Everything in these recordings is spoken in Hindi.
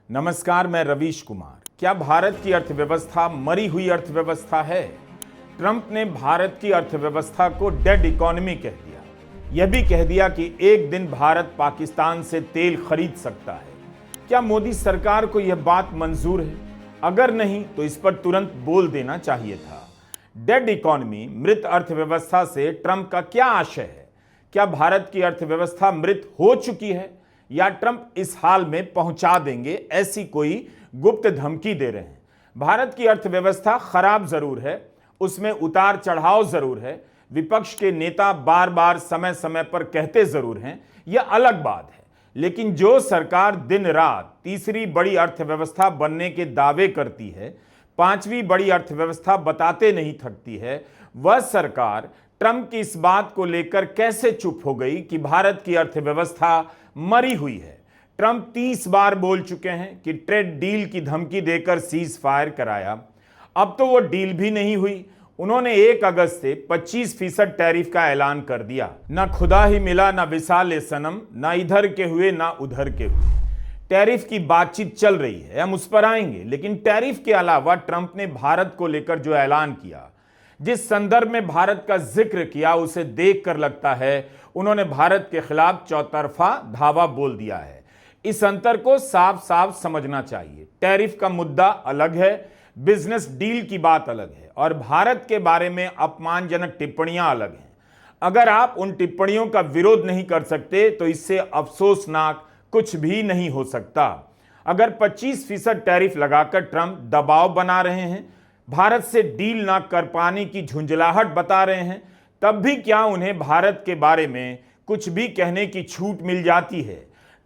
नमस्कार, मैं रवीश कुमार। क्या भारत की अर्थव्यवस्था मरी हुई अर्थव्यवस्था है? ट्रंप ने भारत की अर्थव्यवस्था को डेड इकोनॉमी कह दिया। यह भी कह दिया कि एक दिन भारत पाकिस्तान से तेल खरीद सकता है। क्या मोदी सरकार को यह बात मंजूर है? अगर नहीं तो इस पर तुरंत बोल देना चाहिए था। डेड इकोनॉमी, मृत अर्थव्यवस्था से ट्रंप का क्या आशय है? क्या भारत की अर्थव्यवस्था मृत हो चुकी है या ट्रंप इस हाल में पहुंचा देंगे, ऐसी कोई गुप्त धमकी दे रहे हैं? भारत की अर्थव्यवस्था खराब जरूर है, उसमें उतार चढ़ाव जरूर है, विपक्ष के नेता बार बार समय समय पर कहते जरूर हैं, यह अलग बात है। लेकिन जो सरकार दिन रात तीसरी बड़ी अर्थव्यवस्था बनने के दावे करती है, पांचवी बड़ी अर्थव्यवस्था बताते नहीं थकती है, वह सरकार ट्रंप की इस बात को लेकर कैसे चुप हो गई कि भारत की अर्थव्यवस्था मरी हुई है? ट्रंप 30 बार बोल चुके हैं कि ट्रेड डील की धमकी देकर सीज फायर कराया। अब तो वो डील भी नहीं हुई। उन्होंने 1 अगस्त से 25% टैरिफ का ऐलान कर दिया। ना खुदा ही मिला, ना विसाल सनम, ना इधर के हुए ना उधर के हुए। टैरिफ की बातचीत चल रही है, हम उस पर आएंगे। लेकिन टैरिफ के अलावा ट्रंप ने भारत को लेकर जो ऐलान किया, जिस संदर्भ में भारत का जिक्र किया, उसे देखकर लगता है उन्होंने भारत के खिलाफ चौतरफा धावा बोल दिया है। इस अंतर को साफ साफ समझना चाहिए। टैरिफ का मुद्दा अलग है, बिजनेस डील की बात अलग है, और भारत के बारे में अपमानजनक टिप्पणियां अलग हैं। अगर आप उन टिप्पणियों का विरोध नहीं कर सकते तो इससे अफसोसनाक कुछ भी नहीं हो सकता। अगर 25% टैरिफ लगाकर ट्रंप दबाव बना रहे हैं, भारत से डील ना कर पाने की झुंझलाहट बता रहे हैं, तब भी क्या उन्हें भारत के बारे में कुछ भी कहने की छूट मिल जाती है?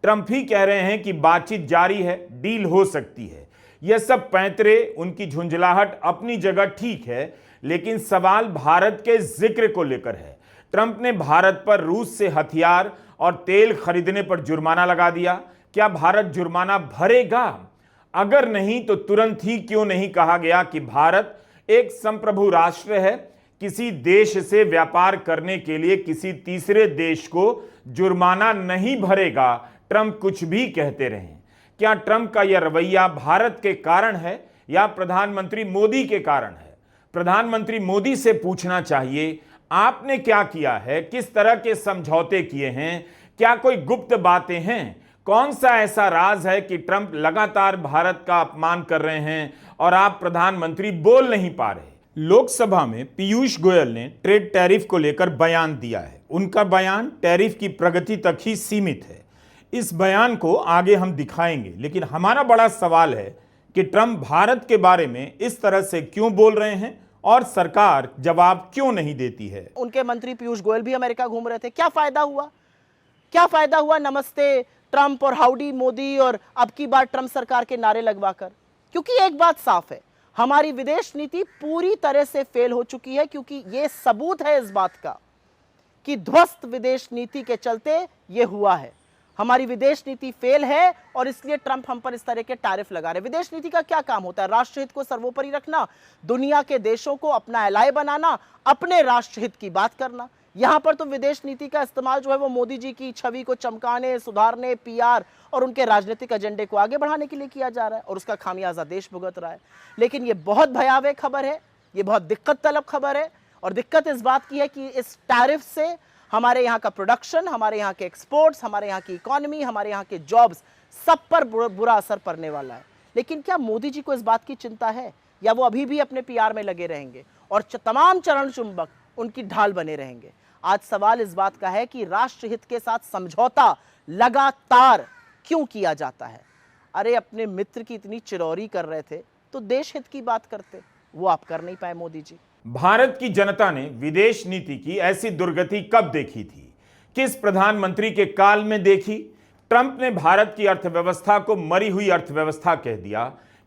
ट्रंप ही कह रहे हैं कि बातचीत जारी है, डील हो सकती है। यह सब पैंतरे, उनकी झुंझलाहट अपनी जगह ठीक है, लेकिन सवाल भारत के जिक्र को लेकर है। ट्रंप ने भारत पर रूस से हथियार और तेल खरीदने पर जुर्माना लगा दिया। क्या भारत जुर्माना भरेगा? अगर नहीं तो तुरंत ही क्यों नहीं कहा गया कि भारत एक संप्रभु राष्ट्र है, किसी देश से व्यापार करने के लिए किसी तीसरे देश को जुर्माना नहीं भरेगा? ट्रंप कुछ भी कहते रहें। क्या ट्रंप का यह रवैया भारत के कारण है या प्रधानमंत्री मोदी के कारण है? प्रधानमंत्री मोदी से पूछना चाहिए, आपने क्या किया है? किस तरह के समझौते किए हैं? क्या कोई गुप्त बातें हैं? कौन सा ऐसा राज है कि ट्रंप लगातार भारत का अपमान कर रहे हैं और आप प्रधानमंत्री बोल नहीं पा रहे? लोकसभा में पीयूष गोयल ने ट्रेड टैरिफ को लेकर बयान दिया है। उनका बयान टैरिफ की प्रगति तक ही सीमित है। इस बयान को आगे हम दिखाएंगे, लेकिन हमारा बड़ा सवाल है कि ट्रंप भारत के बारे में इस तरह से क्यों बोल रहे हैं और सरकार जवाब क्यों नहीं देती है? उनके मंत्री पीयूष गोयल भी अमेरिका घूम रहे थे। क्या फायदा हुआ? क्या फायदा हुआ नमस्ते ट्रंप और हाउडी मोदी और अब की बार ट्रंप सरकार के नारे लगवाकर? क्योंकि एक बात साफ है, हमारी विदेश नीति पूरी तरह से फेल हो चुकी है। क्योंकि यह सबूत है इस बात का कि ध्वस्त विदेश नीति के चलते यह हुआ है। हमारी विदेश नीति फेल है और इसलिए ट्रंप हम पर इस तरह के टैरिफ लगा रहे। विदेश नीति का क्या काम होता है? राष्ट्रहित को सर्वोपरि रखना, दुनिया के देशों को अपना एलाय बनाना, अपने राष्ट्रहित की बात करना। यहां पर तो विदेश नीति का इस्तेमाल जो है वो मोदी जी की छवि को चमकाने, सुधारने, पीआर और उनके राजनीतिक एजेंडे को आगे बढ़ाने के लिए किया जा रहा है, और उसका खामियाजा देश भुगत रहा है। लेकिन ये बहुत भयावह खबर है, ये बहुत दिक्कत तलब खबर है। और दिक्कत इस बात की है कि इस टैरिफ से हमारे यहाँ का प्रोडक्शन, हमारे यहाँ के एक्सपोर्ट्स, हमारे यहाँ की इकोनॉमी, हमारे यहाँ के जॉब्स, सब पर बुरा असर पड़ने वाला है। लेकिन क्या मोदी जी को इस बात की चिंता है, या वो अभी भी अपने पीआर में लगे रहेंगे और तमाम चरण चुंबक उनकी ढाल बने रहेंगे? आज सवाल इस बात का है कि राष्ट्रहित के साथ समझौता लगातार क्यों किया जाता है? अरे अपने मित्र की इतनी चिरौरी कर रहे थे तो देश हित की बात करते, वो आप कर नहीं पाए मोदी जी। भारत की जनता ने विदेश नीति की ऐसी दुर्गति कब देखी थी? किस प्रधानमंत्री के काल में देखी? ट्रंप ने भारत की अर्थव्यवस्था को मरी हुई अर्थव्यवस्था कह दिया।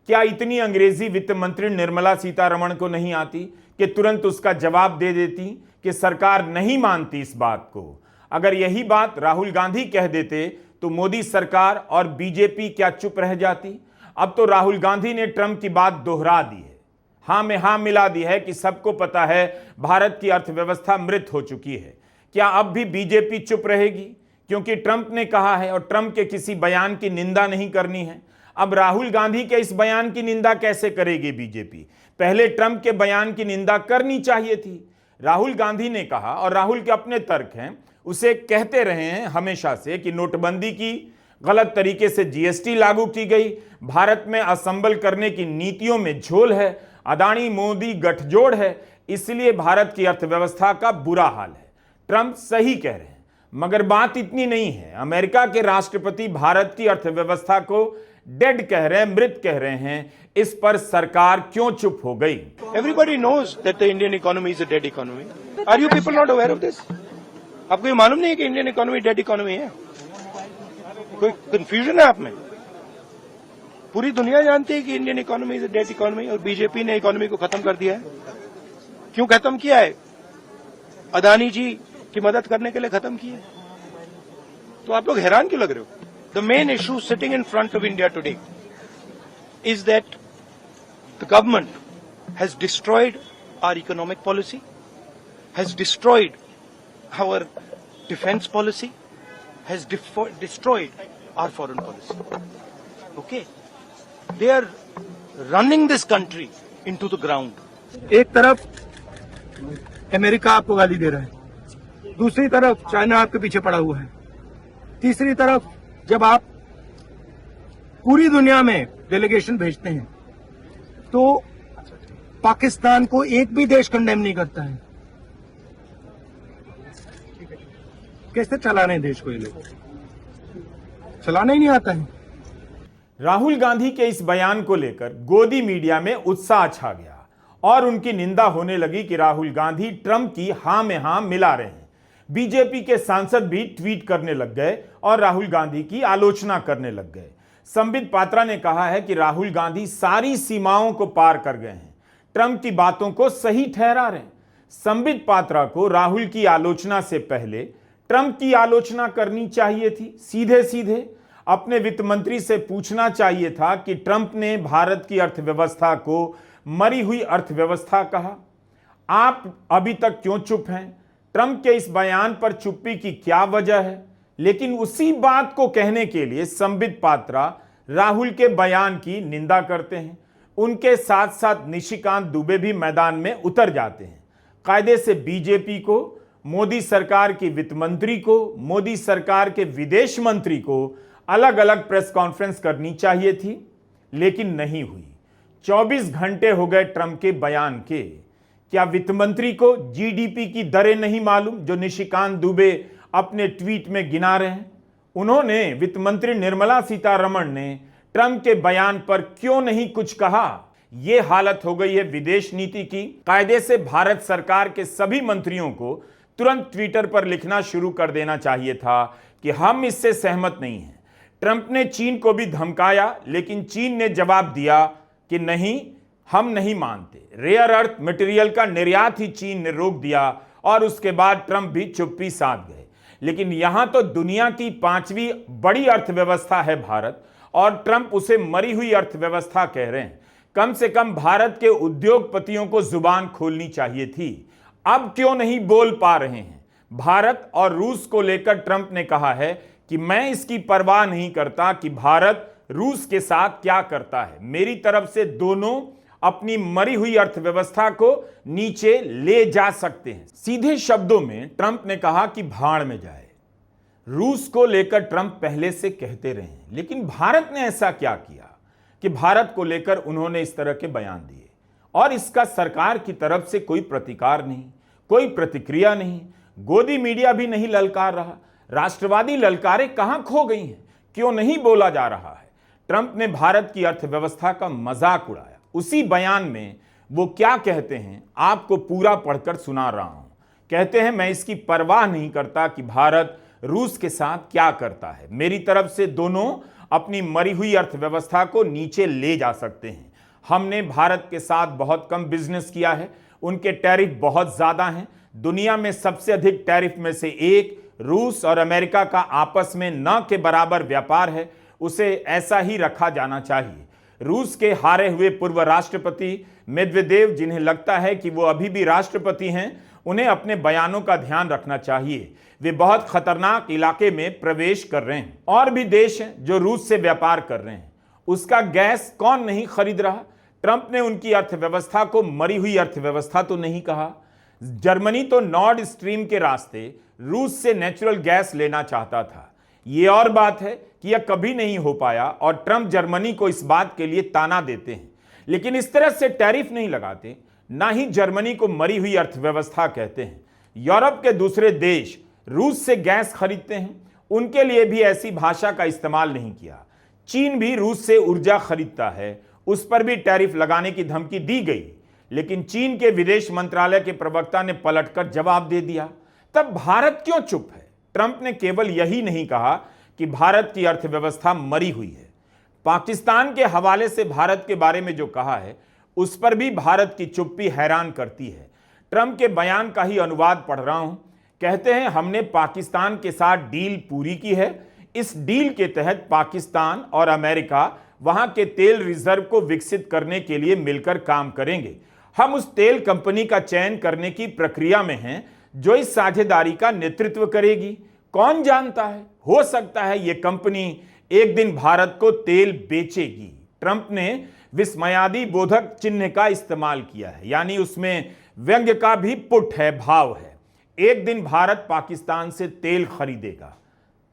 क्या इतनी अंग्रेजी वित्त मंत्री निर्मला सीतारमण को नहीं आती कि तुरंत उसका जवाब दे देती कि सरकार नहीं मानती इस बात को? अगर यही बात राहुल गांधी कह देते तो मोदी सरकार और बीजेपी क्या चुप रह जाती? अब तो राहुल गांधी ने ट्रंप की बात दोहरा दी है, हां में हां मिला दी है कि सबको पता है भारत की अर्थव्यवस्था मृत हो चुकी है। क्या अब भी बीजेपी चुप रहेगी क्योंकि ट्रंप ने कहा है और ट्रंप के किसी बयान की निंदा नहीं करनी है? अब राहुल गांधी के इस बयान की निंदा कैसे करेगी बीजेपी? पहले ट्रंप के बयान की निंदा करनी चाहिए थी। राहुल गांधी ने कहा, और राहुल के अपने तर्क हैं, उसे कहते रहे हैं हमेशा से कि नोटबंदी की गलत तरीके से जीएसटी लागू की गई, भारत में असंबल करने की नीतियों में झोल है, अदानी मोदी गठजोड़ है, इसलिए भारत की अर्थव्यवस्था का बुरा हाल है। ट्रंप सही कह रहे हैं, मगर बात इतनी नहीं है। अमेरिका के राष्ट्रपति भारत की अर्थव्यवस्था को डेड कह रहे हैं, मृत कह रहे हैं। इस पर सरकार क्यों चुप हो गई? Everybody knows that the Indian economy is a dead economy. Are you people not aware of this? आपको ये मालूम नहीं है कि इंडियन इकोनॉमी डेड इकोनॉमी है? कोई कंफ्यूजन है आप में? पूरी दुनिया जानती है कि Indian economy is a dead economy और बीजेपी ने इकोनॉमी को खत्म कर दिया है। क्यों खत्म किया है? अदानी जी की मदद करने के लिए खत्म किया है। तो आप लोग हैरान क्यों लग रहे हो? The main issue sitting in front of India today is that the government has destroyed our economic policy, has destroyed our defense policy, has destroyed our foreign policy. Okay, they are running this country into the ground. एक तरफ अमेरिका आपको गाली दे रहा है, दूसरी तरफ चाइना आपके पीछे पड़ा हुआ है, तीसरी तरफ जब आप पूरी दुनिया में डेलीगेशन भेजते हैं तो पाकिस्तान को एक भी देश कंडेम नहीं करता है। कैसे चलाने हैं देश को? ये लोग चलाना ही नहीं आता है। राहुल गांधी के इस बयान को लेकर गोदी मीडिया में उत्साह छा गया और उनकी निंदा होने लगी कि राहुल गांधी ट्रंप की हां में हां मिला रहे हैं। बीजेपी के सांसद भी ट्वीट करने लग गए और राहुल गांधी की आलोचना करने लग गए। संबित पात्रा ने कहा है कि राहुल गांधी सारी सीमाओं को पार कर गए हैं, ट्रंप की बातों को सही ठहरा रहे हैं। संबित पात्रा को राहुल की आलोचना से पहले ट्रंप की आलोचना करनी चाहिए थी। सीधे सीधे अपने वित्त मंत्री से पूछना चाहिए था कि ट्रंप ने भारत की अर्थव्यवस्था को मरी हुई अर्थव्यवस्था कहा। आप अभी तक क्यों चुप हैं? ट्रंप के इस बयान पर चुप्पी की क्या वजह है? लेकिन उसी बात को कहने के लिए संबित पात्रा राहुल के बयान की निंदा करते हैं। उनके साथ साथ निशिकांत दुबे भी मैदान में उतर जाते हैं। कायदे से बीजेपी को, मोदी सरकार की वित्त मंत्री को, मोदी सरकार के विदेश मंत्री को अलग अलग प्रेस कॉन्फ्रेंस करनी चाहिए थी, लेकिन नहीं हुई। 24 घंटे हो गए ट्रंप के बयान के। क्या वित्त मंत्री को जीडीपी की दरें नहीं मालूम जो निशिकांत दुबे अपने ट्वीट में गिना रहे हैं? उन्होंने, वित्त मंत्री निर्मला सीतारमण ने ट्रंप के बयान पर क्यों नहीं कुछ कहा? यह हालत हो गई है विदेश नीति की। कायदे से भारत सरकार के सभी मंत्रियों को तुरंत ट्विटर पर लिखना शुरू कर देना चाहिए था कि हम इससे सहमत नहीं हैं। ट्रंप ने चीन को भी धमकाया, लेकिन चीन ने जवाब दिया कि नहीं, हम नहीं मानते। रेयर अर्थ मटेरियल का निर्यात ही चीन ने रोक दिया और उसके बाद ट्रंप भी चुप्पी साध गए। लेकिन यहां तो दुनिया की 5वीं बड़ी अर्थव्यवस्था है भारत, और ट्रंप उसे मरी हुई अर्थव्यवस्था कह रहे हैं। कम से कम भारत के उद्योगपतियों को जुबान खोलनी चाहिए थी। अब क्यों नहीं बोल पा रहे हैं? भारत और रूस को लेकर ट्रंप ने कहा है कि मैं इसकी परवाह नहीं करता कि भारत रूस के साथ क्या करता है, मेरी तरफ से दोनों अपनी मरी हुई अर्थव्यवस्था को नीचे ले जा सकते हैं। सीधे शब्दों में ट्रंप ने कहा कि भाड़ में जाए। रूस को लेकर ट्रंप पहले से कहते रहे हैं, लेकिन भारत ने ऐसा क्या किया कि भारत को लेकर उन्होंने इस तरह के बयान दिए और इसका सरकार की तरफ से कोई प्रतिकार नहीं, कोई प्रतिक्रिया नहीं। गोदी मीडिया भी नहीं ललकार रहा। राष्ट्रवादी ललकारें कहां खो गई हैं? क्यों नहीं बोला जा रहा है? ट्रंप ने भारत की अर्थव्यवस्था का मजाक उड़ाया। उसी बयान में वो क्या कहते हैं आपको पूरा पढ़कर सुना रहा हूं। कहते हैं, मैं इसकी परवाह नहीं करता कि भारत रूस के साथ क्या करता है, मेरी तरफ से दोनों अपनी मरी हुई अर्थव्यवस्था को नीचे ले जा सकते हैं। हमने भारत के साथ बहुत कम बिजनेस किया है, उनके टैरिफ बहुत ज्यादा हैं। दुनिया में सबसे अधिक टैरिफ में से एक रूस और अमेरिका का आपस में न के बराबर व्यापार है, उसे ऐसा ही रखा जाना चाहिए। रूस के हारे हुए पूर्व राष्ट्रपति मेदवेदेव, जिन्हें लगता है कि वो अभी भी राष्ट्रपति हैं, उन्हें अपने बयानों का ध्यान रखना चाहिए। वे बहुत खतरनाक इलाके में प्रवेश कर रहे हैं। और भी देश हैं जो रूस से व्यापार कर रहे हैं उसका गैस कौन नहीं खरीद रहा? ट्रंप ने उनकी अर्थव्यवस्था को मरी हुई अर्थव्यवस्था तो नहीं कहा। जर्मनी तो नॉर्ड स्ट्रीम के रास्ते रूस से नेचुरल गैस लेना चाहता था। यह और बात है कि यह कभी नहीं हो पाया और ट्रंप जर्मनी को इस बात के लिए ताना देते हैं, लेकिन इस तरह से टैरिफ नहीं लगाते, ना ही जर्मनी को मरी हुई अर्थव्यवस्था कहते हैं। यूरोप के दूसरे देश रूस से गैस खरीदते हैं, उनके लिए भी ऐसी भाषा का इस्तेमाल नहीं किया। चीन भी रूस से ऊर्जा खरीदता है, उस पर भी टैरिफ लगाने की धमकी दी गई, लेकिन चीन के विदेश मंत्रालय के प्रवक्ता ने पलटकर जवाब दे दिया। तब भारत क्यों चुप है? ट्रंप ने केवल यही नहीं कहा कि भारत की अर्थव्यवस्था मरी हुई है, पाकिस्तान के हवाले से भारत के बारे में जो कहा है उस पर भी भारत की चुप्पी हैरान करती है। ट्रंप के बयान का ही अनुवाद पढ़ रहा हूं। कहते हैं, हमने पाकिस्तान के साथ डील पूरी की है। इस डील के तहत पाकिस्तान और अमेरिका वहां के तेल रिजर्व को विकसित करने के लिए मिलकर काम करेंगे। हम उस तेल कंपनी का चयन करने की प्रक्रिया में हैं जो इस साझेदारी का नेतृत्व करेगी। कौन जानता है, हो सकता है यह कंपनी एक दिन भारत को तेल बेचेगी। ट्रंप ने विस्मयादी बोधक चिन्ह का इस्तेमाल किया है, यानी उसमें व्यंग्य का भी पुट है, भाव है। एक दिन भारत पाकिस्तान से तेल खरीदेगा।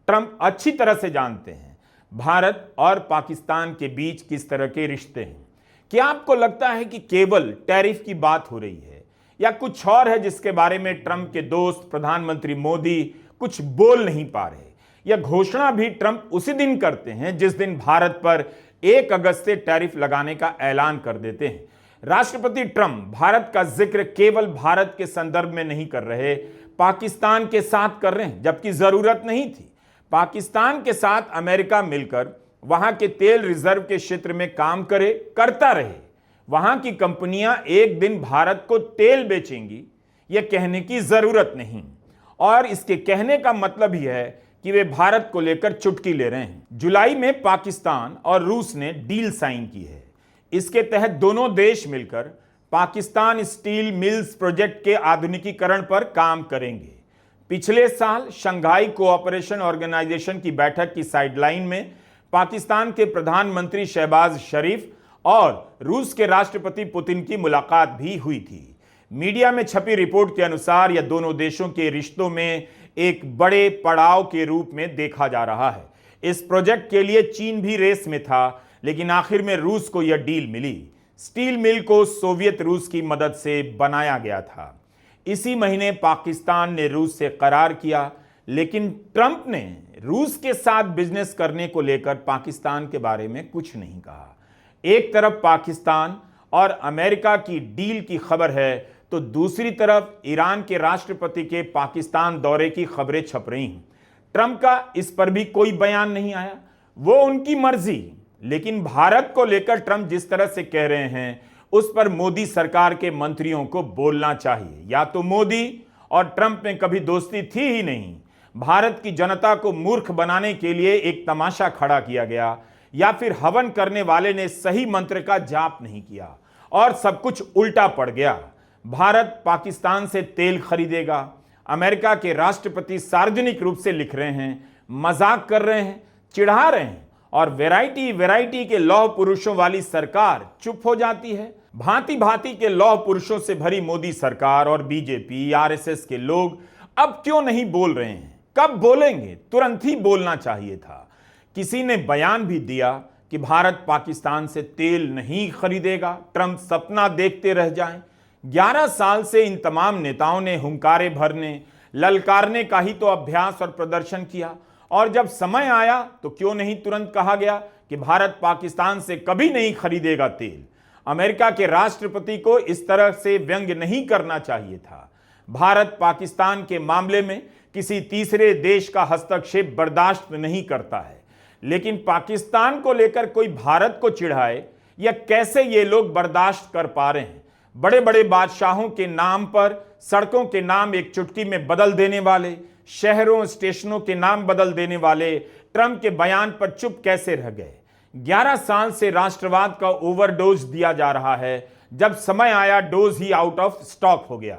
ट्रंप अच्छी तरह से जानते हैं भारत और पाकिस्तान के बीच किस तरह के रिश्ते हैं। क्या आपको लगता है कि केवल टैरिफ की बात हो रही है या कुछ और है जिसके बारे में ट्रंप के दोस्त प्रधानमंत्री मोदी कुछ बोल नहीं पा रहे? यह घोषणा भी ट्रंप उसी दिन करते हैं जिस दिन भारत पर 1 अगस्त से टैरिफ लगाने का ऐलान कर देते हैं। राष्ट्रपति ट्रंप भारत का जिक्र केवल भारत के संदर्भ में नहीं कर रहे, पाकिस्तान के साथ कर रहे हैं, जबकि जरूरत नहीं थी। पाकिस्तान के साथ अमेरिका मिलकर वहां के तेल रिजर्व के क्षेत्र में काम करता रहे। वहां की कंपनियां एक दिन भारत को तेल बेचेंगी, यह कहने की जरूरत नहीं, और इसके कहने का मतलब ही है कि वे भारत को लेकर चुटकी ले रहे हैं। जुलाई में पाकिस्तान और रूस ने डील साइन की है। इसके तहत दोनों देश मिलकर पाकिस्तान स्टील मिल्स प्रोजेक्ट के आधुनिकीकरण पर काम करेंगे। पिछले साल शंघाई कोऑपरेशन ऑर्गेनाइजेशन की बैठक की साइडलाइन में पाकिस्तान के प्रधानमंत्री शहबाज शरीफ और रूस के राष्ट्रपति पुतिन की मुलाकात भी हुई थी। मीडिया में छपी रिपोर्ट के अनुसार यह दोनों देशों के रिश्तों में एक बड़े पड़ाव के रूप में देखा जा रहा है। इस प्रोजेक्ट के लिए चीन भी रेस में था, लेकिन आखिर में रूस को यह डील मिली। स्टील मिल को सोवियत रूस की मदद से बनाया गया था। इसी महीने पाकिस्तान ने रूस से करार किया, लेकिन ट्रंप ने रूस के साथ बिजनेस करने को लेकर पाकिस्तान के बारे में कुछ नहीं कहा। एक तरफ पाकिस्तान और अमेरिका की डील की खबर है, तो दूसरी तरफ ईरान के राष्ट्रपति के पाकिस्तान दौरे की खबरें छप रही हैं। ट्रंप का इस पर भी कोई बयान नहीं आया, वो उनकी मर्जी। लेकिन भारत को लेकर ट्रंप जिस तरह से कह रहे हैं उस पर मोदी सरकार के मंत्रियों को बोलना चाहिए। या तो मोदी और ट्रंप में कभी दोस्ती थी ही नहीं, भारत की जनता को मूर्ख बनाने के लिए एक तमाशा खड़ा किया गया, या फिर हवन करने वाले ने सही मंत्र का जाप नहीं किया और सब कुछ उल्टा पड़ गया। भारत पाकिस्तान से तेल खरीदेगा। अमेरिका के राष्ट्रपति सार्वजनिक रूप से लिख रहे हैं, मजाक कर रहे हैं, चिढ़ा रहे हैं, और वैरायटी के लौह पुरुषों वाली सरकार चुप हो जाती है। भांति भांति के लौह पुरुषों से भरी मोदी सरकार और बीजेपी, आरएसएस के लोग अब क्यों नहीं बोल रहे हैं? कब बोलेंगे? तुरंत ही बोलना चाहिए था। किसी ने बयान भी दिया कि भारत पाकिस्तान से तेल नहीं खरीदेगा, ट्रंप सपना देखते रह जाएं। 11 साल से इन तमाम नेताओं ने हुंकारे भरने, ललकारने का ही तो अभ्यास और प्रदर्शन किया, और जब समय आया तो क्यों नहीं तुरंत कहा गया कि भारत पाकिस्तान से कभी नहीं खरीदेगा तेल। अमेरिका के राष्ट्रपति को इस तरह से व्यंग्य नहीं करना चाहिए था। भारत पाकिस्तान के मामले में किसी तीसरे देश का हस्तक्षेप बर्दाश्त नहीं करता है, लेकिन पाकिस्तान को लेकर कोई भारत को चिढ़ाए, या कैसे ये लोग बर्दाश्त कर पा रहे हैं? बड़े बड़े बादशाहों के नाम पर सड़कों के नाम एक चुटकी में बदल देने वाले, शहरों स्टेशनों के नाम बदल देने वाले ट्रंप के बयान पर चुप कैसे रह गए? 11 साल से राष्ट्रवाद का ओवरडोज दिया जा रहा है, जब समय आया dose he out of stock हो गया।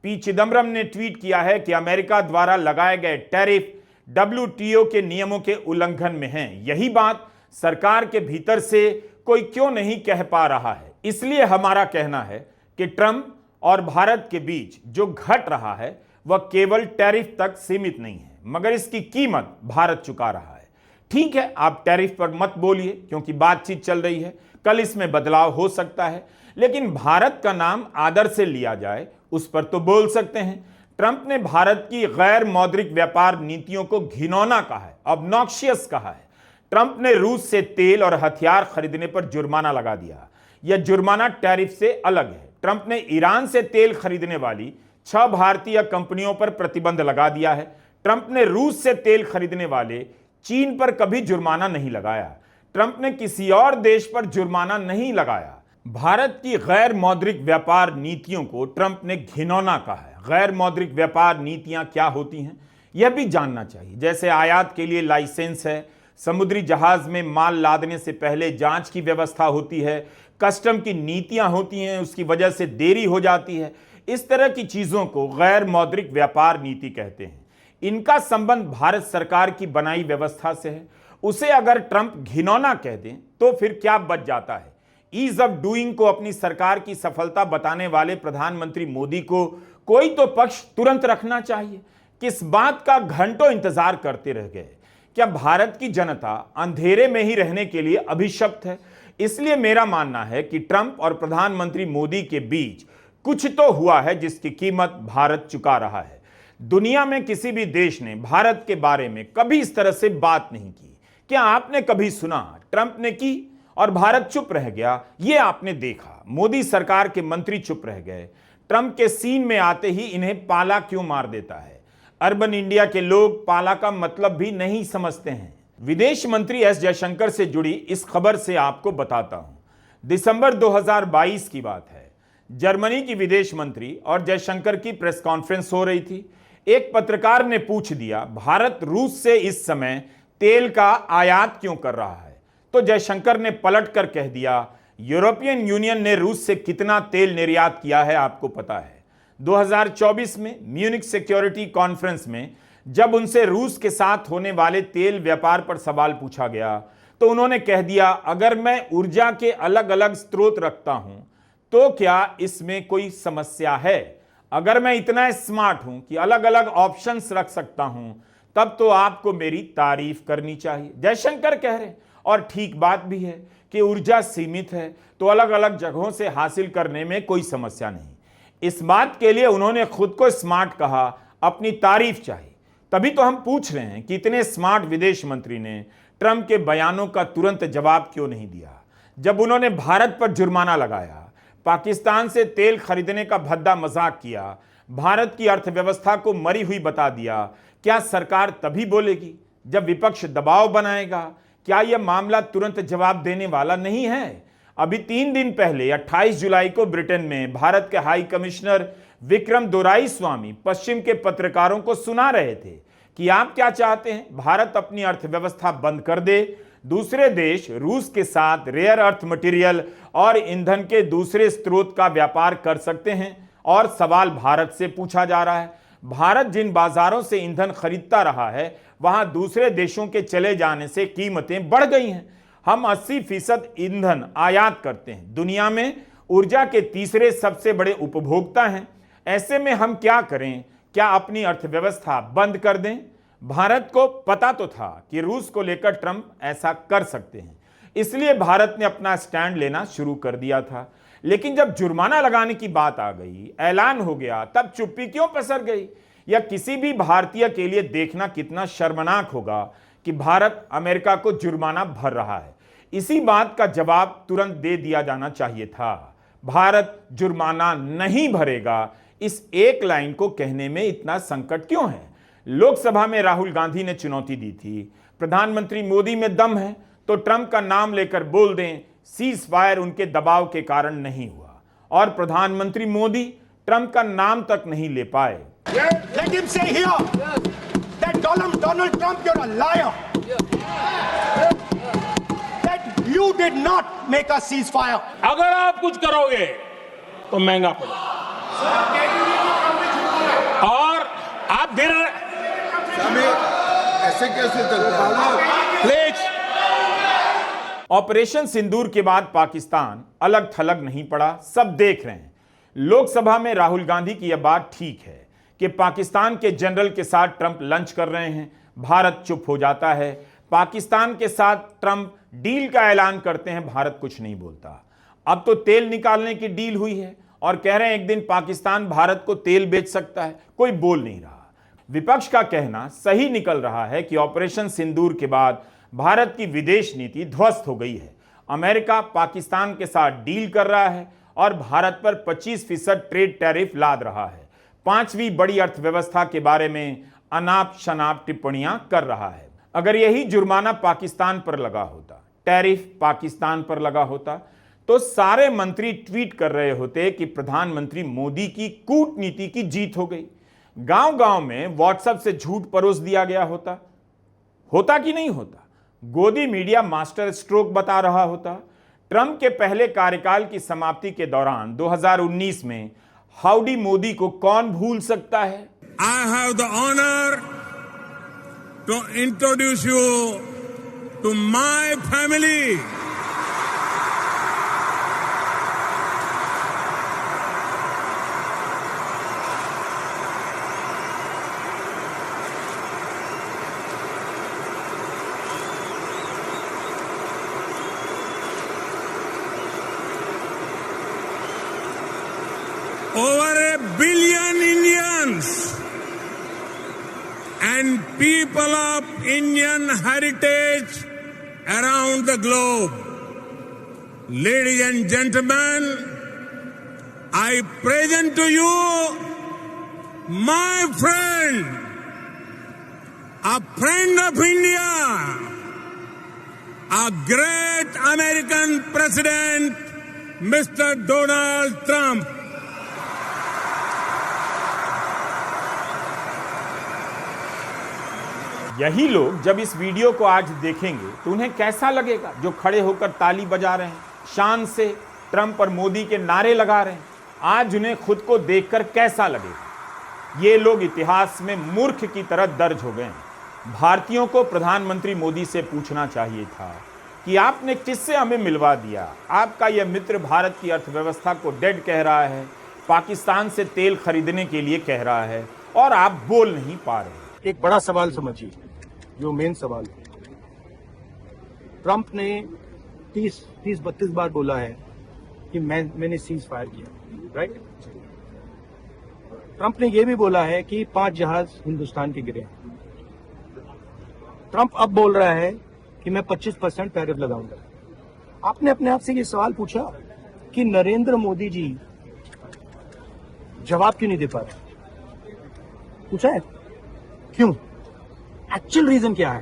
पी चिदम्बरम ने ट्वीट किया है कि अमेरिका द्वारा लगाए गए टैरिफ WTO के नियमों के उल्लंघन में हैं। यही बात सरकार के भीतर से कोई क्यों नहीं कह पा रहा है। इसलिए हमारा कहना है कि ट्रंप और भारत के बीच जो घट रहा है वह केवल टैरिफ तक सीमित नहीं है, मगर इसकी कीमत भारत चुका रहा है। ठीक है, आप टैरिफ पर मत बोलिए क्योंकि बातचीत चल रही है, कल इसमें बदलाव हो सकता है, लेकिन भारत का नाम आदर से लिया जाए उस पर तो बोल सकते हैं। ट्रंप ने भारत की गैर मौद्रिक व्यापार नीतियों को घिनौना कहा है, ऑब्नॉक्शियस कहा है। ट्रंप ने रूस से तेल और हथियार खरीदने पर जुर्माना लगा दिया। यह जुर्माना टैरिफ से अलग है। ट्रंप ने ईरान से तेल खरीदने वाली 6 भारतीय कंपनियों पर प्रतिबंध लगा दिया है। ट्रंप ने रूस से तेल खरीदने वाले चीन पर कभी जुर्माना नहीं लगाया। ट्रंप ने किसी और देश पर जुर्माना नहीं लगाया। भारत की गैर मौद्रिक व्यापार नीतियों को ट्रंप ने घिनौना कहा है। गैर मौद्रिक व्यापार नीतियां क्या होती हैं यह भी जानना चाहिए। जैसे आयात के लिए लाइसेंस है, समुद्री जहाज में माल लादने से पहले जांच की व्यवस्था होती है, कस्टम की नीतियां होती हैं, उसकी वजह से देरी हो जाती है। इस तरह की चीजों को गैर मौद्रिक व्यापार नीति कहते हैं। इनका संबंध भारत सरकार की बनाई व्यवस्था से है। उसे अगर ट्रंप घिनौना कह दें तो फिर क्या बच जाता है। ईज ऑफ डूइंग को अपनी सरकार की सफलता बताने वाले प्रधानमंत्री मोदी को कोई तो पक्ष तुरंत रखना चाहिए। किस बात का घंटों इंतजार करते रह गए। क्या भारत की जनता अंधेरे में ही रहने के लिए अभिशप्त है? इसलिए मेरा मानना है कि ट्रंप और प्रधानमंत्री मोदी के बीच कुछ तो हुआ है जिसकी कीमत भारत चुका रहा है। दुनिया में किसी भी देश ने भारत के बारे में कभी इस तरह से बात नहीं की। क्या आपने कभी सुना ट्रंप ने की और भारत चुप रह गया? ये आपने देखा। मोदी सरकार के मंत्री चुप रह गए। ट्रंप के सीन में आते ही इन्हें पाला क्यों मार देता है? अर्बन इंडिया के लोग पाला का मतलब भी नहीं समझते हैं। विदेश मंत्री एस जयशंकर से जुड़ी इस खबर से आपको बताता हूं। दिसंबर 2022 की बात है। जर्मनी की विदेश मंत्री और जयशंकर की प्रेस कॉन्फ्रेंस हो रही थी। एक पत्रकार ने पूछ दिया, भारत रूस से इस समय तेल का आयात क्यों कर रहा है? तो जयशंकर ने पलटकर कह दिया, यूरोपियन यूनियन ने रूस से कितना तेल निर्यात किया है आपको पता है। 2024 में म्यूनिख सिक्योरिटी कॉन्फ्रेंस में जब उनसे रूस के साथ होने वाले तेल व्यापार पर सवाल पूछा गया तो उन्होंने कह दिया, अगर मैं ऊर्जा के अलग अलग स्रोत रखता हूं तो क्या इसमें कोई समस्या है? अगर मैं इतना स्मार्ट हूं कि अलग अलग ऑप्शंस रख सकता हूं तब तो आपको मेरी तारीफ करनी चाहिए। जयशंकर कह रहे हैं, और ठीक बात भी है कि ऊर्जा सीमित है तो अलग अलग जगहों से हासिल करने में कोई समस्या नहीं। इस बात के लिए उन्होंने खुद को स्मार्ट कहा, अपनी तारीफ चाहिए। तभी तो हम पूछ रहे हैं कि इतने स्मार्ट विदेश मंत्री ने ट्रंप के बयानों का तुरंत जवाब क्यों नहीं दिया? जब उन्होंने भारत पर जुर्माना लगाया, पाकिस्तान से तेल खरीदने का भद्दा मजाक किया, भारत की अर्थव्यवस्था को मरी हुई बता दिया, क्या सरकार तभी बोलेगी जब विपक्ष दबाव बनाएगा? क्या यह मामला तुरंत जवाब देने वाला नहीं है? अभी 3 दिन पहले 28 जुलाई को ब्रिटेन में भारत के हाई कमिश्नर विक्रम दोराईस्वामी पश्चिम के पत्रकारों को सुना रहे थे कि आप क्या चाहते हैं, भारत अपनी अर्थव्यवस्था बंद कर दे, दूसरे देश रूस के साथ रेयर अर्थ मटेरियल और ईंधन के दूसरे स्रोत का व्यापार कर सकते हैं। और सवाल भारत से पूछा जा रहा है, भारत जिन बाजारों से ईंधन खरीदता रहा है वहां दूसरे देशों के चले जाने से कीमतें बढ़ गई हैं। हम 80% ईंधन आयात करते हैं, दुनिया में ऊर्जा के तीसरे सबसे बड़े उपभोक्ता हैं। ऐसे में हम क्या करें? क्या अपनी अर्थव्यवस्था बंद कर दें? भारत को पता तो था कि रूस को लेकर ट्रंप ऐसा कर सकते हैं, इसलिए भारत ने अपना स्टैंड लेना शुरू कर दिया था। लेकिन जब जुर्माना लगाने की बात आ गई, ऐलान हो गया, तब चुप्पी क्यों पसर गई? या किसी भी भारतीय के लिए देखना कितना शर्मनाक होगा कि भारत अमेरिका को जुर्माना भर रहा है। इसी बात का जवाब तुरंत दे दिया जाना चाहिए था। भारत जुर्माना नहीं भरेगा, इस एक लाइन को कहने में इतना संकट क्यों है? लोकसभा में राहुल गांधी ने चुनौती दी थी, प्रधानमंत्री मोदी में दम है तो ट्रंप का नाम लेकर बोल दें सीज फायर उनके दबाव के कारण नहीं हुआ। और प्रधानमंत्री मोदी ट्रंप का नाम तक नहीं ले पाए। Let him say here that Donald Trump, you're a liar. That you did not make a ceasefire. अगर आप कुछ करोगे तो महंगा पड़ेगा। और आप दे रहे ऐसे कैसे चलता है? प्लीज ऑपरेशन सिंदूर के बाद पाकिस्तान अलग थलग नहीं पड़ा, सब देख रहे हैं। लोकसभा में राहुल गांधी की यह बात ठीक है कि पाकिस्तान के जनरल के साथ ट्रंप लंच कर रहे हैं, भारत चुप हो जाता है। पाकिस्तान के साथ ट्रंप डील का ऐलान करते हैं, भारत कुछ नहीं बोलता। अब तो तेल निकालने की डील हुई है और कह रहे हैं एक दिन पाकिस्तान भारत को तेल बेच सकता है, कोई बोल नहीं रहा। विपक्ष का कहना सही निकल रहा है कि ऑपरेशन सिंदूर के बाद भारत की विदेश नीति ध्वस्त हो गई है। अमेरिका पाकिस्तान के साथ डील कर रहा है और भारत पर 25% ट्रेड टैरिफ लाद रहा है। पांचवी बड़ी अर्थव्यवस्था के बारे में अनाप शनाप टिप्पणियां कर रहा है। अगर यही जुर्माना पाकिस्तान पर लगा होता, टैरिफ पाकिस्तान पर लगा होता, तो सारे मंत्री ट्वीट कर रहे होते कि प्रधानमंत्री मोदी की कूटनीति की जीत हो गई। गांव गांव में व्हाट्सएप से झूठ परोस दिया गया होता कि नहीं होता? गोदी मीडिया मास्टर स्ट्रोक बता रहा होता। ट्रंप के पहले कार्यकाल की समाप्ति के दौरान 2019 में हाउडी मोदी को कौन भूल सकता है? I have the honor to introduce you to my family. Over 1 billion Indians and people of Indian heritage around the globe. Ladies and gentlemen, I present to you my friend, a friend of India, a great American president, Mr. Donald Trump. यही लोग जब इस वीडियो को आज देखेंगे तो उन्हें कैसा लगेगा, जो खड़े होकर ताली बजा रहे हैं, शान से ट्रंप और मोदी के नारे लगा रहे हैं? आज उन्हें खुद को देखकर कैसा लगेगा? ये लोग इतिहास में मूर्ख की तरह दर्ज हो गए हैं। भारतीयों को प्रधानमंत्री मोदी से पूछना चाहिए था कि आपने किससे हमें मिलवा दिया? आपका यह मित्र भारत की अर्थव्यवस्था को डेड कह रहा है, पाकिस्तान से तेल खरीदने के लिए कह रहा है, और आप बोल नहीं पा रहे। एक बड़ा सवाल समझिए, जो मेन सवाल है। ट्रंप ने 30-32 बार बोला है कि मैंने सीज फायर किया, राइट? ट्रंप ने यह भी बोला है कि 5 जहाज हिंदुस्तान के गिरे हैं। ट्रंप अब बोल रहा है कि मैं 25% टैरिफ लगाऊंगा। आपने अपने आप से ये सवाल पूछा कि नरेंद्र मोदी जी जवाब क्यों नहीं दे पा रहे? पूछा है क्यों? एक्चुअल रीजन क्या है?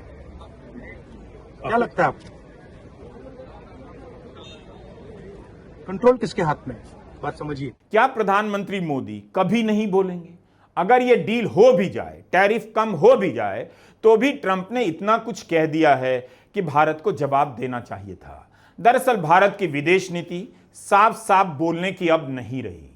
क्या लगता है आपको? कंट्रोल किसके हाथ में है? बात समझिए। क्या प्रधानमंत्री मोदी कभी नहीं बोलेंगे? अगर यह डील हो भी जाए, टैरिफ कम हो भी जाए, तो भी ट्रंप ने इतना कुछ कह दिया है कि भारत को जवाब देना चाहिए था। दरअसल भारत की विदेश नीति साफ साफ बोलने की अब नहीं रही।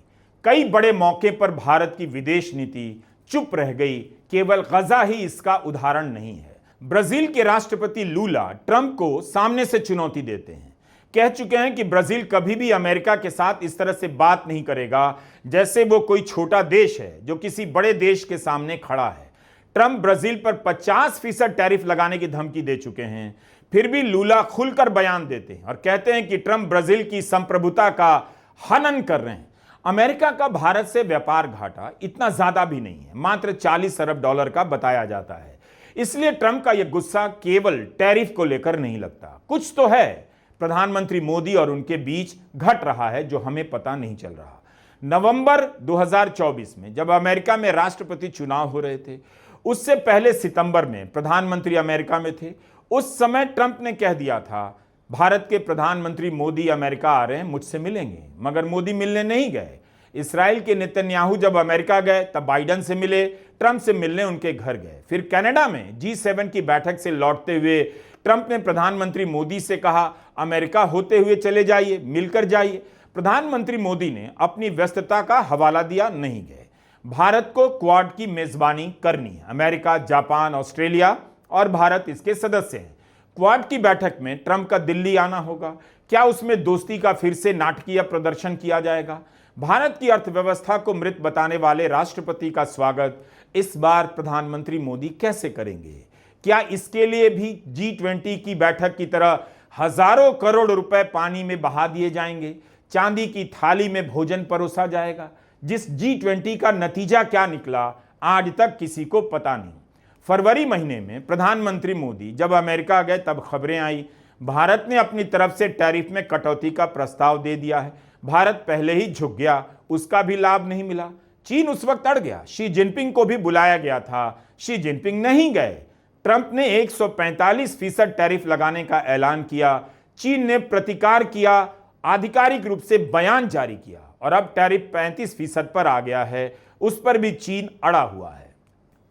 कई बड़े मौके पर भारत की विदेश नीति चुप रह गई। केवल गजा ही इसका उदाहरण नहीं है। ब्राजील के राष्ट्रपति लूला ट्रंप को सामने से चुनौती देते हैं। कह चुके हैं कि ब्राजील कभी भी अमेरिका के साथ इस तरह से बात नहीं करेगा जैसे वो कोई छोटा देश है जो किसी बड़े देश के सामने खड़ा है। ट्रंप ब्राजील पर 50% टैरिफ लगाने की धमकी दे चुके हैं। फिर भी लूला खुलकर बयान देते हैं और कहते हैं कि ट्रंप ब्राजील की संप्रभुता का हनन कर रहे हैं। अमेरिका का भारत से व्यापार घाटा इतना ज्यादा भी नहीं है, मात्र $40 अरब का बताया जाता है। इसलिए ट्रंप का यह गुस्सा केवल टैरिफ को लेकर नहीं लगता, कुछ तो है प्रधानमंत्री मोदी और उनके बीच घट रहा है जो हमें पता नहीं चल रहा। नवंबर 2024 में जब अमेरिका में राष्ट्रपति चुनाव हो रहे थे, उससे पहले सितंबर में प्रधानमंत्री अमेरिका में थे। उस समय ट्रंप ने कह दिया था भारत के प्रधानमंत्री मोदी अमेरिका आ रहे हैं, मुझसे मिलेंगे, मगर मोदी मिलने नहीं गए। इस्राएल के नेतन्याहू जब अमेरिका गए तब बाइडेन से मिले, ट्रंप से मिलने उनके घर गए। फिर कनाडा में G7 की बैठक से लौटते हुए ट्रंप ने प्रधानमंत्री मोदी से कहा अमेरिका होते हुए चले जाइए, मिलकर जाइए। प्रधानमंत्री मोदी ने अपनी व्यस्तता का हवाला दिया, नहीं गए। भारत को क्वाड की मेजबानी करनी है। अमेरिका, जापान, ऑस्ट्रेलिया और भारत इसके सदस्य हैं। क्वाड की बैठक में ट्रंप का दिल्ली आना होगा। क्या उसमें दोस्ती का फिर से नाटकीय प्रदर्शन किया जाएगा? भारत की अर्थव्यवस्था को मृत बताने वाले राष्ट्रपति का स्वागत इस बार प्रधानमंत्री मोदी कैसे करेंगे? क्या इसके लिए भी G20 की बैठक की तरह हजारों करोड़ रुपए पानी में बहा दिए जाएंगे? चांदी की थाली में भोजन परोसा जाएगा? जिस G20 का नतीजा क्या निकला आज तक किसी को पता नहीं। फरवरी महीने में प्रधानमंत्री मोदी जब अमेरिका गए तब खबरें आई भारत ने अपनी तरफ से टैरिफ में कटौती का प्रस्ताव दे दिया है। भारत पहले ही झुक गया, उसका भी लाभ नहीं मिला। चीन उस वक्त अड़ गया। शी जिनपिंग को भी बुलाया गया था, शी जिनपिंग नहीं गए। ट्रंप ने 145% टैरिफ लगाने का ऐलान किया, चीन ने प्रतिकार किया, आधिकारिक रूप से बयान जारी किया और अब टैरिफ 35% पर आ गया है, उस पर भी चीन अड़ा हुआ है।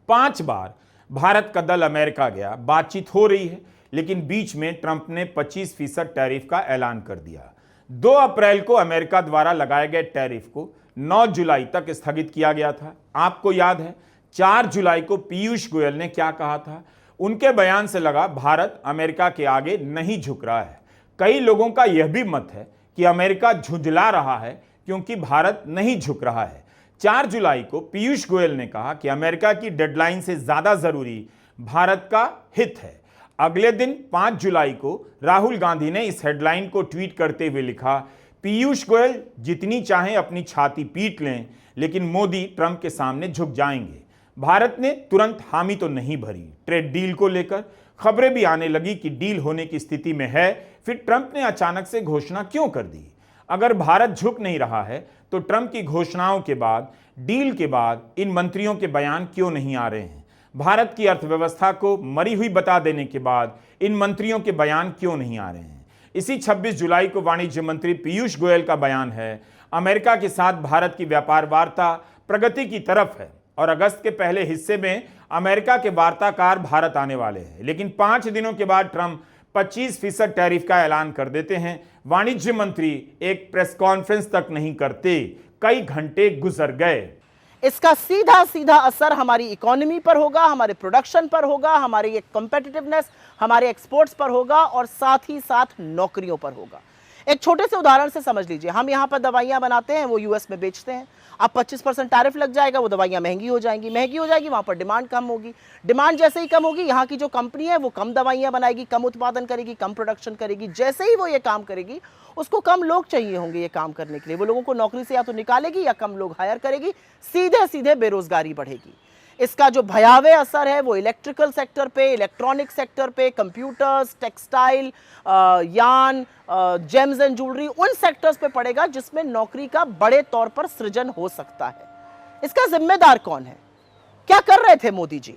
5 बार भारत का दल अमेरिका गया, बातचीत हो रही है, लेकिन बीच में ट्रंप ने 25% टैरिफ का ऐलान कर दिया। 2 अप्रैल को अमेरिका द्वारा लगाए गए टैरिफ को 9 जुलाई तक स्थगित किया गया था। आपको याद है 4 जुलाई को पीयूष गोयल ने क्या कहा था? उनके बयान से लगा भारत अमेरिका के आगे नहीं झुक रहा है। कई लोगों का यह भी मत है कि अमेरिका झुंझला रहा है क्योंकि भारत नहीं झुक रहा है। 4 जुलाई को पीयूष गोयल ने कहा कि अमेरिका की डेडलाइन से ज्यादा जरूरी भारत का हित है। अगले दिन 5 जुलाई को राहुल गांधी ने इस हेडलाइन को ट्वीट करते हुए लिखा, पीयूष गोयल जितनी चाहें अपनी छाती पीट लें, लेकिन मोदी ट्रंप के सामने झुक जाएंगे। भारत ने तुरंत हामी तो नहीं भरी। ट्रेड डील को लेकर खबरें भी आने लगी कि डील होने की स्थिति में है, फिर ट्रंप ने अचानक से घोषणा क्यों कर दी? अगर भारत झुक नहीं रहा है तो ट्रंप की घोषणाओं के बाद, डील के बाद इन मंत्रियों के बयान क्यों नहीं आ रहे हैं? भारत की अर्थव्यवस्था को मरी हुई बता देने के बाद इन मंत्रियों के बयान क्यों नहीं आ रहे हैं? इसी 26 जुलाई को वाणिज्य मंत्री पीयूष गोयल का बयान है, अमेरिका के साथ भारत की व्यापार वार्ता प्रगति की तरफ है और अगस्त के पहले हिस्से में अमेरिका के वार्ताकार भारत आने वाले हैं। लेकिन 5 दिनों के बाद ट्रंप 25% टैरिफ का ऐलान कर देते हैं। वाणिज्य मंत्री एक प्रेस कॉन्फ्रेंस तक नहीं करते, कई घंटे गुजर गए। इसका सीधा सीधा असर हमारी इकोनॉमी पर होगा, हमारे प्रोडक्शन पर होगा, हमारी कॉम्पिटिटिवनेस, हमारे एक्सपोर्ट्स पर होगा और साथ ही साथ नौकरियों पर होगा। एक छोटे से उदाहरण से समझ लीजिए, हम यहाँ पर दवाइयाँ बनाते हैं, वो यूएस में बेचते हैं। अब 25% टैरिफ लग जाएगा, वो दवाइयाँ महंगी हो जाएंगी, वहाँ पर डिमांड कम होगी। डिमांड जैसे ही कम होगी, यहाँ की जो कंपनी है वो कम दवाइयाँ बनाएगी, कम उत्पादन करेगी, कम प्रोडक्शन करेगी। जैसे ही वो ये काम करेगी, उसको कम लोग चाहिए होंगे ये काम करने के लिए। वो लोगों को नौकरी से या तो निकालेगी या कम लोग हायर करेगी, सीधे सीधे बेरोजगारी बढ़ेगी। इसका जो भयावह असर है वो इलेक्ट्रिकल सेक्टर पे, इलेक्ट्रॉनिक सेक्टर पे, कंप्यूटर्स, टेक्सटाइल, यान, जेम्स एंड ज्वेलरी, उन सेक्टर्स पे पड़ेगा जिसमें नौकरी का बड़े तौर पर सृजन हो सकता है। इसका जिम्मेदार कौन है? क्या कर रहे थे मोदी जी?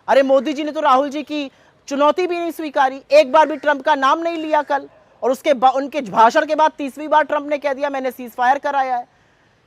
अरे मोदी जी ने तो राहुल जी की चुनौती भी नहीं स्वीकारी, एक बार भी ट्रंप का नाम नहीं लिया कल, और उनके भाषण के बाद 30वीं बार ट्रंप ने कह दिया मैंने सीज फायर कराया है।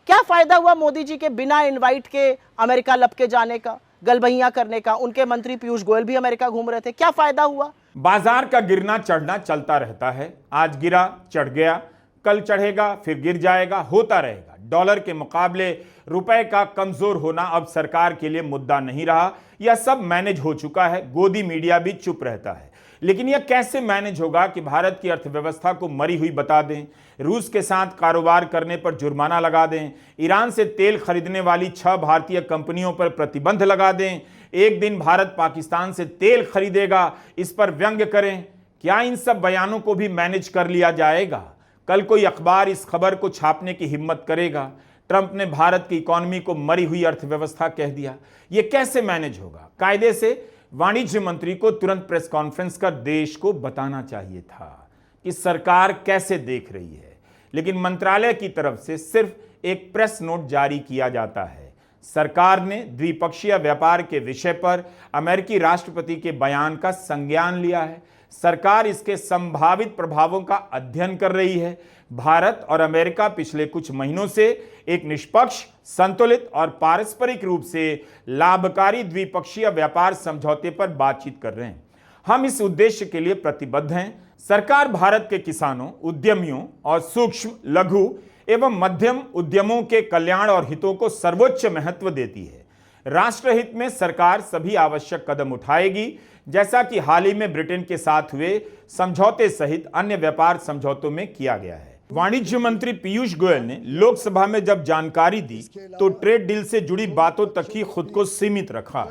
क्या फायदा हुआ मोदी जी के बिना इनवाइट के अमेरिका लपके जाने का, गलबहियां करने का? उनके मंत्री पीयूष गोयल भी अमेरिका घूम रहे थे, क्या फायदा हुआ? बाजार का गिरना चढ़ना चलता रहता है। आज गिरा, चढ़ गया, कल चढ़ेगा, फिर गिर जाएगा, होता रहेगा। डॉलर के मुकाबले रुपए का कमजोर होना अब सरकार के लिए मुद्दा नहीं रहा, यह सब मैनेज हो चुका है। गोदी मीडिया भी चुप रहता है। लेकिन यह कैसे मैनेज होगा कि भारत की अर्थव्यवस्था को मरी हुई बता दें, रूस के साथ कारोबार करने पर जुर्माना लगा दें, ईरान से तेल खरीदने वाली 6 भारतीय कंपनियों पर प्रतिबंध लगा दें, एक दिन भारत पाकिस्तान से तेल खरीदेगा, इस पर व्यंग्य करें? क्या इन सब बयानों को भी मैनेज कर लिया जाएगा? कल कोई अखबार इस खबर को छापने की हिम्मत करेगा? ट्रंप ने भारत की इकोनॉमी को मरी हुई अर्थव्यवस्था कह दिया। यह कैसे मैनेज होगा? कायदे से वाणिज्य मंत्री को तुरंत प्रेस कॉन्फ्रेंस कर देश को बताना चाहिए था कि सरकार कैसे देख रही है, लेकिन मंत्रालय की तरफ से सिर्फ एक प्रेस नोट जारी किया जाता है। सरकार ने द्विपक्षीय व्यापार के विषय पर अमेरिकी राष्ट्रपति के बयान का संज्ञान लिया है। सरकार इसके संभावित प्रभावों का अध्ययन कर रही है। भारत और अमेरिका पिछले कुछ महीनों से एक निष्पक्ष, संतुलित और पारस्परिक रूप से लाभकारी द्विपक्षीय व्यापार समझौते पर बातचीत कर रहे हैं। हम इस उद्देश्य के लिए प्रतिबद्ध हैं। सरकार भारत के किसानों, उद्यमियों और सूक्ष्म, लघु एवं मध्यम उद्यमों के कल्याण और हितों को सर्वोच्च महत्व देती है। राष्ट्रहित में सरकार सभी आवश्यक कदम उठाएगी जैसा कि हाल ही में ब्रिटेन के साथ हुए समझौते सहित अन्य व्यापार समझौतों में किया गया है। वाणिज्य मंत्री पीयूष गोयल ने लोकसभा में जब जानकारी दी तो ट्रेड डील से जुड़ी बातों तक ही खुद को सीमित रखा।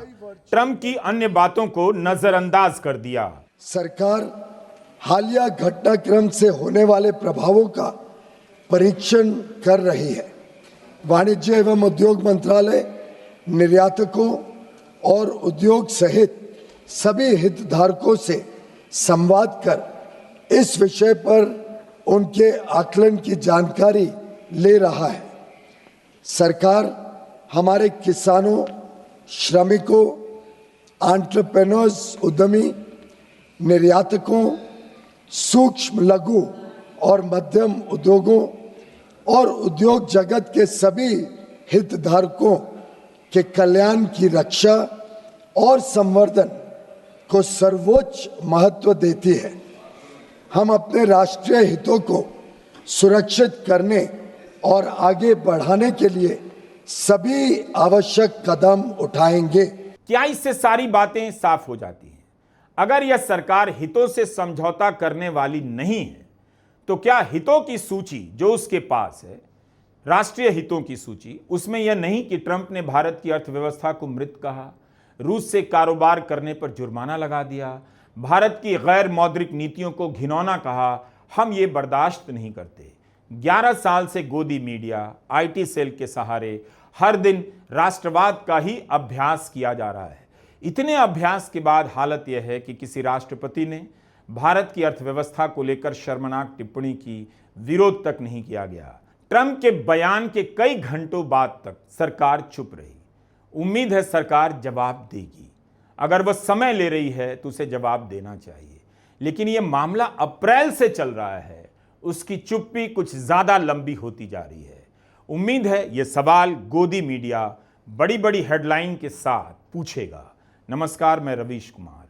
ट्रंप की अन्य बातों को नजरअंदाज कर दिया। सरकार हालिया घटनाक्रम से होने वाले प्रभावों का परीक्षण कर रही है। वाणिज्य एवं उद्योग मंत्रालय निर्यातकों और उद्योग सहित सभी हितधारकों से संवाद कर इस विषय पर उनके आकलन की जानकारी ले रहा है। सरकार हमारे किसानों, श्रमिकों, एंटरप्रेन्योर्स, उद्यमी, निर्यातकों, सूक्ष्म, लघु और मध्यम उद्योगों और उद्योग जगत के सभी हितधारकों के कल्याण की रक्षा और संवर्धन को सर्वोच्च महत्व देती है। हम अपने राष्ट्रीय हितों को सुरक्षित करने और आगे बढ़ाने के लिए सभी आवश्यक कदम उठाएंगे। क्या इससे सारी बातें साफ हो जाती हैं? अगर यह सरकार हितों से समझौता करने वाली नहीं है तो क्या हितों की सूची जो उसके पास है, राष्ट्रीय हितों की सूची, उसमें यह नहीं कि ट्रंप ने भारत की अर्थव्यवस्था को मृत कहा, रूस से कारोबार करने पर जुर्माना लगा दिया, भारत की गैर मौद्रिक नीतियों को घिनौना कहा, हम ये बर्दाश्त नहीं करते। 11 साल से गोदी मीडिया, आईटी सेल के सहारे हर दिन राष्ट्रवाद का ही अभ्यास किया जा रहा है। इतने अभ्यास के बाद हालत यह है कि किसी राष्ट्रपति ने भारत की अर्थव्यवस्था को लेकर शर्मनाक टिप्पणी की, विरोध तक नहीं किया गया। ट्रंप के बयान के कई घंटों बाद तक सरकार चुप रही। उम्मीद है सरकार जवाब देगी। अगर वह समय ले रही है तो उसे जवाब देना चाहिए, लेकिन यह मामला अप्रैल से चल रहा है, उसकी चुप्पी कुछ ज्यादा लंबी होती जा रही है। उम्मीद है यह सवाल गोदी मीडिया बड़ी बड़ी हेडलाइन के साथ पूछेगा। नमस्कार, मैं रवीश कुमार।